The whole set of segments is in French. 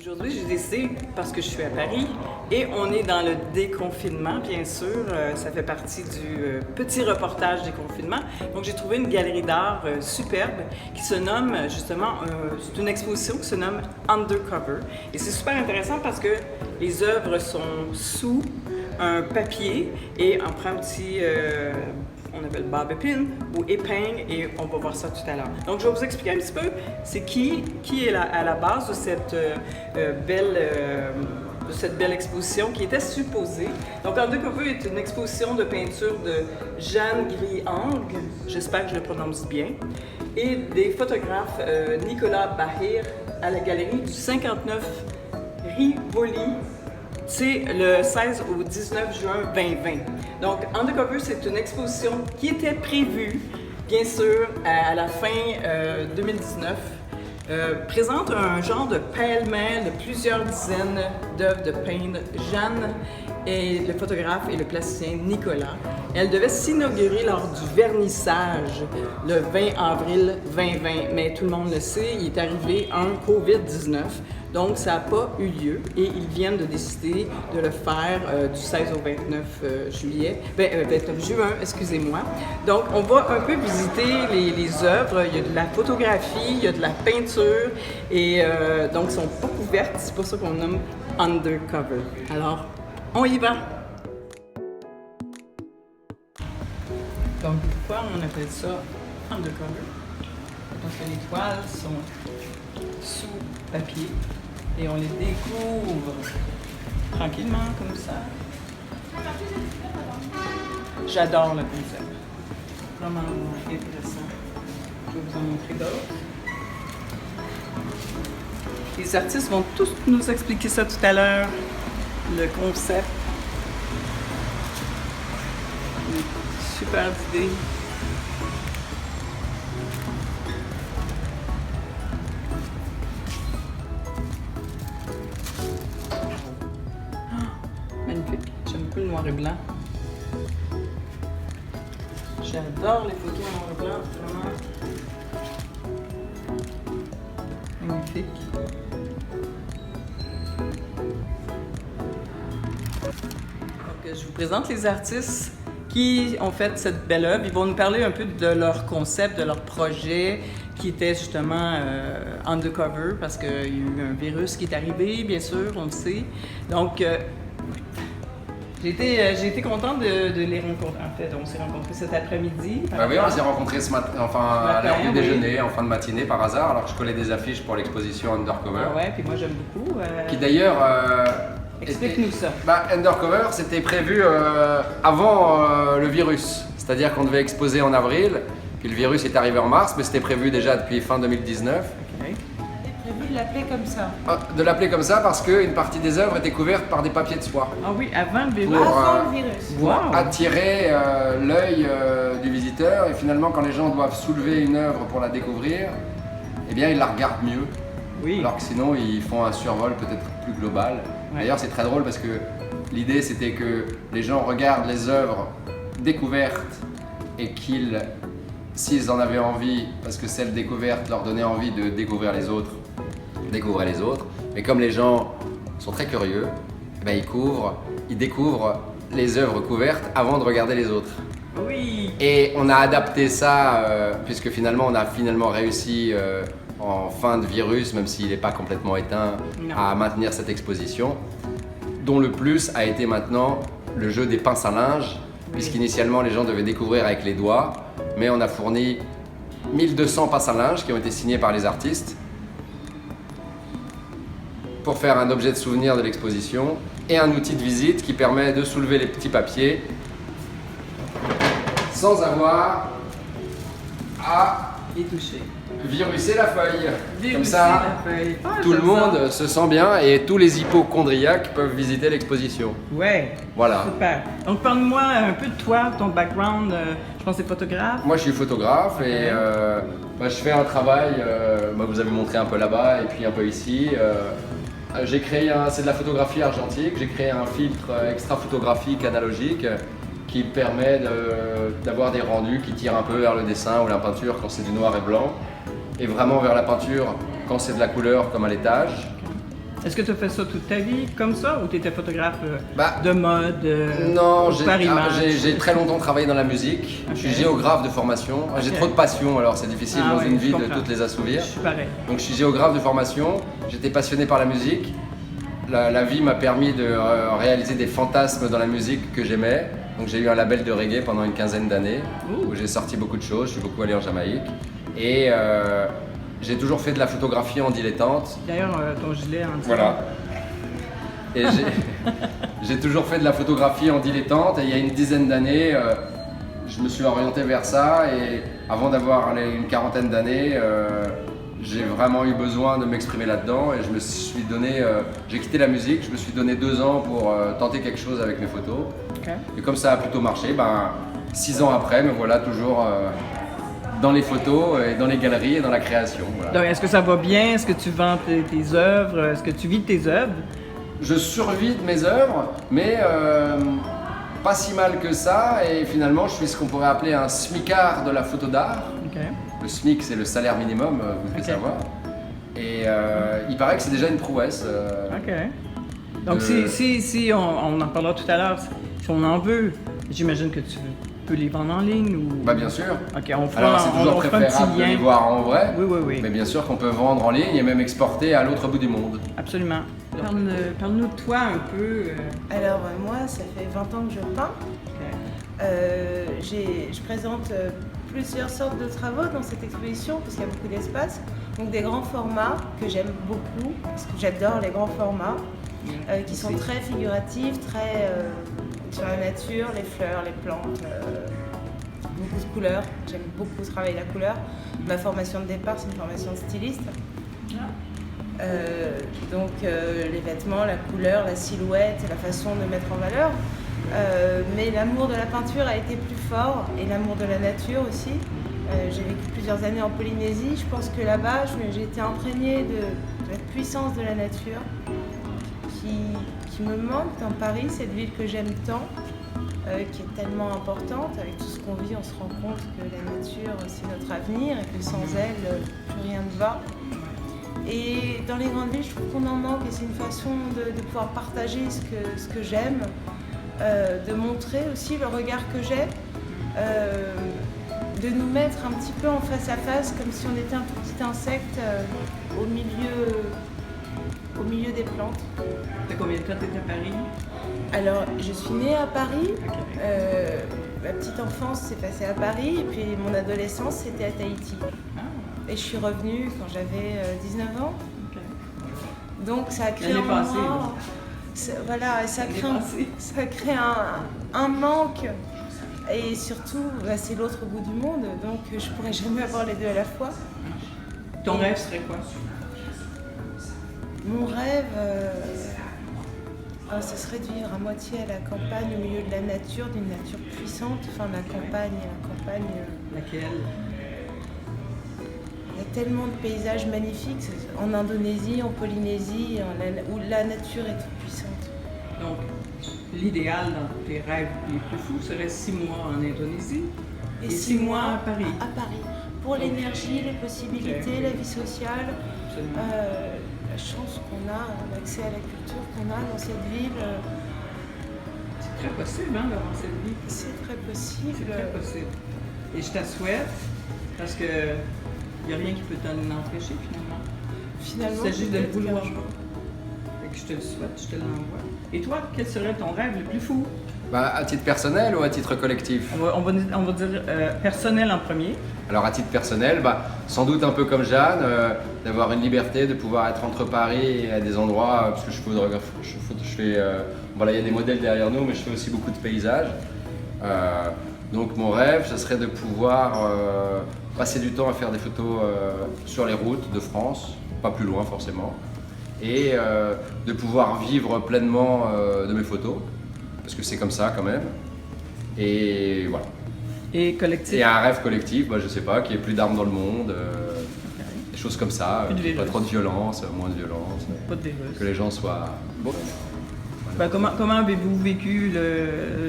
Aujourd'hui, j'ai décidé, parce que je suis à Paris, et on est dans le déconfinement, bien sûr, ça fait partie du petit reportage déconfinement. Donc, j'ai trouvé une galerie d'art superbe qui se nomme, justement, c'est une exposition qui se nomme Undercover. Et c'est super intéressant parce que les œuvres sont sous un papier et on prend un petit... on appelle bobby pin ou épingle et on va voir ça tout à l'heure. Donc je vais vous expliquer un petit peu c'est qui est à la base de cette belle exposition qui était supposée. Donc Undercover est une exposition de peinture de Jeanne Griang, j'espère que je le prononce bien, et des photographes Nicolas Bahir à la galerie du 59 Rivoli. C'est le 16 au 19 juin 2020. Donc, Undercover, c'est une exposition qui était prévue, bien sûr, à la fin 2019. Présente un genre de pêle-mêle de plusieurs dizaines d'œuvres de peintre Jeanne et le photographe et le plasticien Nicolas. Elle devait s'inaugurer lors du vernissage le 20 avril 2020, mais tout le monde le sait, il est arrivé un COVID-19. Donc, ça n'a pas eu lieu et ils viennent de décider de le faire du 16 au 29 juin, excusez-moi. Donc, on va un peu visiter les œuvres. Il y a de la photographie, il y a de la peinture et donc, ils ne sont pas couvertes. C'est pour ça qu'on nomme Undercover. Alors, on y va! Donc, pourquoi on appelle ça Undercover? Parce que les toiles sont sous papier. Et on les découvre tranquillement comme ça. J'adore le concept. Vraiment intéressant. Je vais vous en montrer d'autres. Les artistes vont tous nous expliquer ça tout à l'heure. Le concept. Une super idée. Magnifique. J'aime beaucoup le noir et blanc. J'adore les photos en noir et blanc, vraiment. Magnifique. Donc, je vous présente les artistes qui ont fait cette belle œuvre. Ils vont nous parler un peu de leur concept, de leur projet, qui était justement undercover, parce qu'il y a eu un virus qui est arrivé, bien sûr, on le sait. Donc, j'ai été contente de les rencontrer. En fait, on s'est rencontrés cet après-midi. Oui, on s'est rencontrés ce matin, à l'heure du déjeuner, en fin de matinée, par hasard, alors que je collais des affiches pour l'exposition Undercover. Ah ouais, puis moi j'aime beaucoup. Qui d'ailleurs... Explique-nous ça. Undercover, c'était prévu avant le virus. C'est-à-dire qu'on devait exposer en avril, puis le virus est arrivé en mars, mais c'était prévu déjà depuis fin 2019. Okay. C'était prévu de l'appeler comme ça. De l'appeler comme ça parce qu'une partie des œuvres était couverte par des papiers de soie. Ah oui, avant le virus. Avant le virus. Pour attirer l'œil du visiteur. Et finalement, quand les gens doivent soulever une œuvre pour la découvrir, eh bien, ils la regardent mieux. Oui. Alors que sinon, ils font un survol peut-être plus global. Ouais. D'ailleurs, c'est très drôle parce que l'idée, c'était que les gens regardent les œuvres découvertes et qu'ils, s'ils en avaient envie, parce que celles découvertes leur donnaient envie de découvrir les autres, découvraient les autres. Mais comme les gens sont très curieux, eh bien, ils découvrent les œuvres couvertes avant de regarder les autres. Oui. Et on a adapté ça, puisque finalement, on a réussi en fin de virus, même s'il n'est pas complètement éteint, à maintenir cette exposition, dont le plus a été maintenant le jeu des pinces à linge, puisqu'initialement les gens devaient découvrir avec les doigts, mais on a fourni 1200 pinces à linge qui ont été signées par les artistes pour faire un objet de souvenir de l'exposition et un outil de visite qui permet de soulever les petits papiers sans avoir à les toucher. Viruser la feuille. Viruser comme ça, la feuille. tout le monde se sent bien et tous les hypochondriaques peuvent visiter l'exposition. Ouais. Voilà. Super. Donc parle-moi un peu de toi, ton background. Je pense que c'est photographe. Moi, je suis photographe et je fais un travail. Vous avez montré un peu là-bas et puis un peu ici. J'ai créé c'est de la photographie argentique. J'ai créé un filtre extra photographique analogique qui permet d'avoir des rendus qui tirent un peu vers le dessin ou la peinture quand c'est du noir et blanc, et vraiment vers la peinture quand c'est de la couleur comme à l'étage. Est-ce que tu as fait ça toute ta vie comme ça ou tu étais photographe Bah, de mode Non, par image? j'ai très longtemps travaillé dans la musique. Ok. Je suis géographe de formation. J'ai Ok. trop de passion, alors c'est difficile Ah dans ouais, une je vie de comprends. toutes les assouvir. Je suis pareil. Donc je suis géographe de formation. J'étais passionné par la musique. La vie m'a permis de réaliser des fantasmes dans la musique que j'aimais. Donc j'ai eu un label de reggae pendant une quinzaine d'années Ouh. où j'ai sorti beaucoup de choses. Je suis beaucoup allé en Jamaïque. Et j'ai toujours fait de la photographie en dilettante. D'ailleurs, ton gilet en Voilà. Et j'ai toujours fait de la photographie en dilettante et il y a une dizaine d'années, je me suis orienté vers ça et avant d'avoir une quarantaine d'années, j'ai vraiment eu besoin de m'exprimer là-dedans et je me suis donné, j'ai quitté la musique, je me suis donné 2 ans pour tenter quelque chose avec mes photos. Ok. Et comme ça a plutôt marché, 6 ans après, me voilà toujours dans les photos et dans les galeries et dans la création. Voilà. Donc, est-ce que ça va bien? Est-ce que tu vends tes œuvres? Est-ce que tu vis de tes œuvres? Je survis de mes œuvres, mais pas si mal que ça. Et finalement, je suis ce qu'on pourrait appeler un smicard de la photo d'art. Ok. Le SMIC, c'est le salaire minimum, vous devez Ok. savoir. Et il paraît que c'est déjà une prouesse. Ok. Donc, de- si on en parlera tout à l'heure, si on en veut, j'imagine que tu peux les vendre en ligne ou. Bah bien sûr. Ok, on fera, Alors c'est toujours on fera un préférable petit de les lien. voir en vrai. Oui, oui, oui. Mais bien sûr qu'on peut vendre en ligne et même exporter à l'autre bout du monde. Absolument. Parle-nous de toi un peu. Alors moi, ça fait 20 ans que je peins. Ok. Je présente plusieurs sortes de travaux dans cette exposition parce qu'il y a beaucoup d'espace. Donc des grands formats que j'aime beaucoup parce que j'adore les grands formats qui sont très figuratifs, très sur la nature, les fleurs, les plantes, beaucoup de couleurs. J'aime beaucoup travailler la couleur. Ma formation de départ, c'est une formation de styliste. Donc les vêtements, la couleur, la silhouette et la façon de mettre en valeur. Mais l'amour de la peinture a été plus fort et l'amour de la nature aussi. J'ai vécu plusieurs années en Polynésie. Je pense que là-bas, j'ai été imprégnée de la puissance de la nature qui me manque dans Paris, cette ville que j'aime tant, qui est tellement importante. Avec tout ce qu'on vit, on se rend compte que la nature, c'est notre avenir et que sans elle, plus rien ne va. Et dans les grandes villes, je trouve qu'on en manque et c'est une façon de pouvoir partager ce que j'aime, de montrer aussi le regard que j'ai, de nous mettre un petit peu en face à face comme si on était un tout petit insecte au milieu des plantes. T'as combien de temps t'es à Paris? Alors, je suis née à Paris, Ok. ma petite enfance s'est passée à Paris et puis mon adolescence c'était à Tahiti. Ah, Et je suis revenue quand j'avais 19 ans. ok. Donc ça a créé L'année en passée, moi, voilà, ça L'année crée, passée. ça crée un manque. Et surtout, c'est l'autre bout du monde, donc je pourrais jamais avoir les deux à la fois. Ton rêve serait quoi? Mon rêve, ce serait de vivre à moitié à la campagne, au milieu de la nature, d'une nature puissante. Enfin, la campagne, Laquelle? il y a tellement de paysages magnifiques, en Indonésie, en Polynésie, où la nature est toute puissante. Donc, l'idéal dans tes rêves les plus fous serait 6 mois en Indonésie et 6 mois à Paris. À Paris. Pour l'énergie, les possibilités, la vie sociale, Absolument. la chance qu'on a, l'accès à la culture qu'on a dans cette ville, C'est très possible, hein, d'avoir cette vie. c'est très possible. C'est très possible. Et je te souhaite, parce que il n'y a rien qui peut t'en empêcher finalement. Finalement, Il s'agit de le peut-être vouloir. qu'un jour- Fait que je te le souhaite, je te l'envoie. Et toi, quel serait ton rêve le plus fou? À titre personnel ou à titre collectif? On va dire personnel en premier. Alors à titre personnel, sans doute un peu comme Jeanne, d'avoir une liberté, de pouvoir être entre Paris et à des endroits, parce que je fais, voilà, il y a des modèles derrière nous, mais je fais aussi beaucoup de paysages. Donc mon rêve, ce serait de pouvoir passer du temps à faire des photos sur les routes de France, pas plus loin forcément, et de pouvoir vivre pleinement de mes photos, parce que c'est comme ça quand même. Et voilà. Et collectif. Et un rêve collectif, je sais pas, qu'il n'y ait plus d'armes dans le monde, des choses comme ça, Plus de virus. pas trop de violence, moins de violence, Pas de virus. que les gens soient... Bon. Comment avez-vous vécu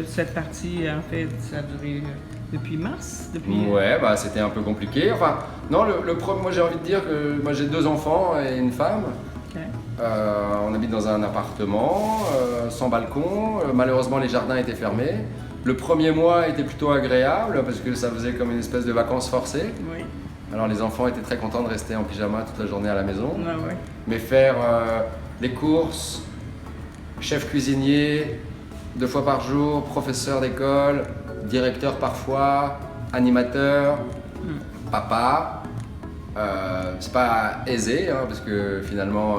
cette partie? En fait, ça a duré depuis mars? Ouais, c'était un peu compliqué. Enfin, non, moi j'ai envie de dire que moi j'ai 2 enfants et une femme. Ok. On habite dans un appartement, sans balcon. Malheureusement, les jardins étaient fermés. Le premier mois était plutôt agréable parce que ça faisait comme une espèce de vacances forcées. Oui. Alors les enfants étaient très contents de rester en pyjama toute la journée à la maison. Ah, oui. Mais faire les courses, chef cuisinier, 2 fois par jour, professeur d'école, directeur parfois, animateur, papa, c'est pas aisé hein, parce que finalement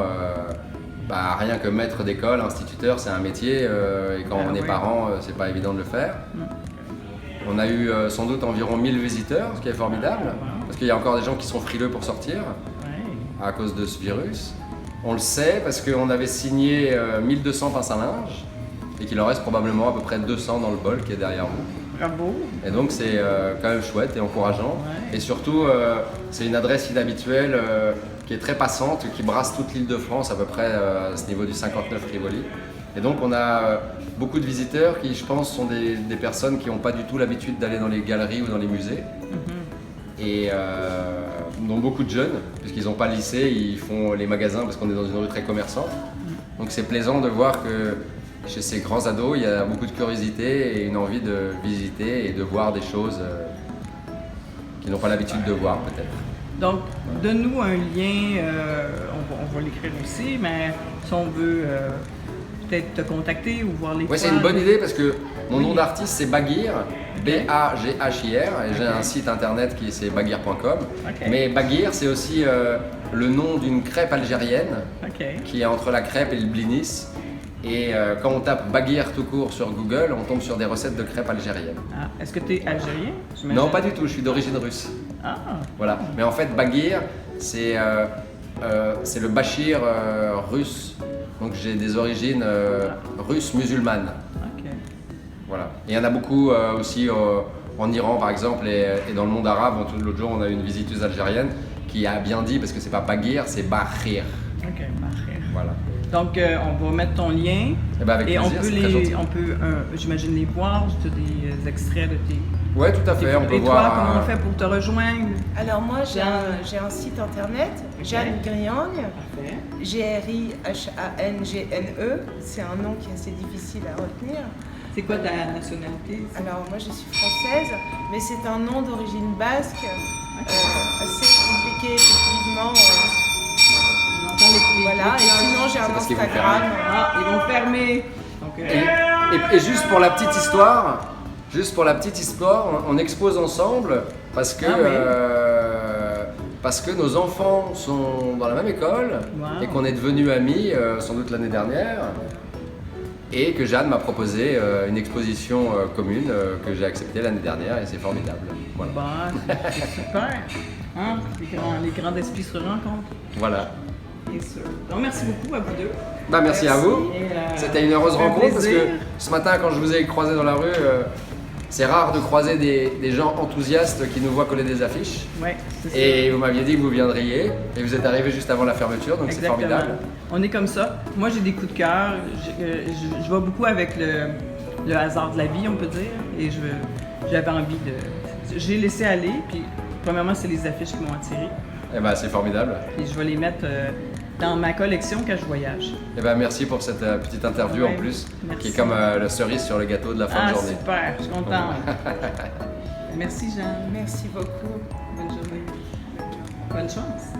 rien que maître d'école, instituteur, c'est un métier et quand on est parent, c'est pas évident de le faire. On a eu sans doute environ 1000 visiteurs, ce qui est formidable, parce qu'il y a encore des gens qui sont frileux pour sortir à cause de ce virus. On le sait parce qu'on avait signé 1200 pinces à linge et qu'il en reste probablement à peu près 200 dans le bol qui est derrière vous. Bravo. Et donc c'est quand même chouette et encourageant. Et surtout, c'est une adresse inhabituelle qui est très passante, qui brasse toute l'île de France à peu près à ce niveau du 59 Rivoli. Et donc on a beaucoup de visiteurs qui, je pense, sont des personnes qui n'ont pas du tout l'habitude d'aller dans les galeries ou dans les musées. Et dont beaucoup de jeunes, puisqu'ils n'ont pas le lycée, ils font les magasins parce qu'on est dans une rue très commerçante. Donc c'est plaisant de voir que chez ces grands ados, il y a beaucoup de curiosité et une envie de visiter et de voir des choses qu'ils n'ont pas l'habitude de voir peut-être. Donc, donne-nous un lien, on va l'écrire aussi, mais si on veut peut-être te contacter ou voir les Oui, c'est une bonne idée parce que mon nom d'artiste c'est Baghir, B-A-G-H-I-R, et j'ai un site internet qui c'est baghir.com. Mais Baghir c'est aussi le nom d'une crêpe algérienne qui est entre la crêpe et le blinis. Et quand on tape Baghir tout court sur Google, on tombe sur des recettes de crêpes algériennes. Ah, est-ce que tu es algérien? Non, pas du tout, je suis d'origine russe. Ah. Voilà. Mais en fait, Baghir, c'est le Bachir russe. Donc j'ai des origines russes musulmanes. Voilà. Et il y en a beaucoup aussi en Iran par exemple et dans le monde arabe. L'autre jour, on a eu une visiteuse algérienne qui a bien dit, parce que c'est pas Baghir, c'est Bahir. Ok, Bahir. Voilà. Donc, on va mettre ton lien. Avec et plaisir, on peut j'imagine, les voir. Tu as des extraits de tes. Oui, tout à fait. On peut et toi, voir. comment on fait pour te rejoindre? Alors, moi, j'ai un site internet, Jeanne Griang, G-R-I-H-A-N-G-N-E. C'est un nom qui est assez difficile à retenir. C'est quoi ta nationalité? Alors, moi, je suis française, mais c'est un nom d'origine basque, assez compliqué, effectivement. Voilà, et sinon j'ai un Instagram. Ils vont fermer. Donc, et juste pour la petite histoire, on expose ensemble parce que nos enfants sont dans la même école et qu'on est devenus amis sans doute l'année dernière. Et que Jeanne m'a proposé une exposition commune que j'ai acceptée l'année dernière et c'est formidable. Voilà. C'est super. Hein? Les grands esprits se rencontrent. Voilà. Bien sûr. Donc merci beaucoup à vous deux. Merci à vous. C'était une heureuse rencontre parce que ce matin quand je vous ai croisé dans la rue, c'est rare de croiser des gens enthousiastes qui nous voient coller des affiches. Ouais, c'est ça. Et vous m'aviez dit que vous viendriez et vous êtes arrivé juste avant la fermeture, donc c'est formidable. On est comme ça. Moi j'ai des coups de cœur. Je vais beaucoup avec le hasard de la vie, on peut dire. Et j'avais envie de. J'ai laissé aller. Puis premièrement, c'est les affiches qui m'ont attiré. Eh ben c'est formidable. Et je vais les mettre dans ma collection quand je voyage. Eh ben merci pour cette petite interview en plus, qui est comme la cerise sur le gâteau de la fin de journée. Super, je suis contente. Merci Jeanne. Merci beaucoup. Bonne journée. Bonne chance.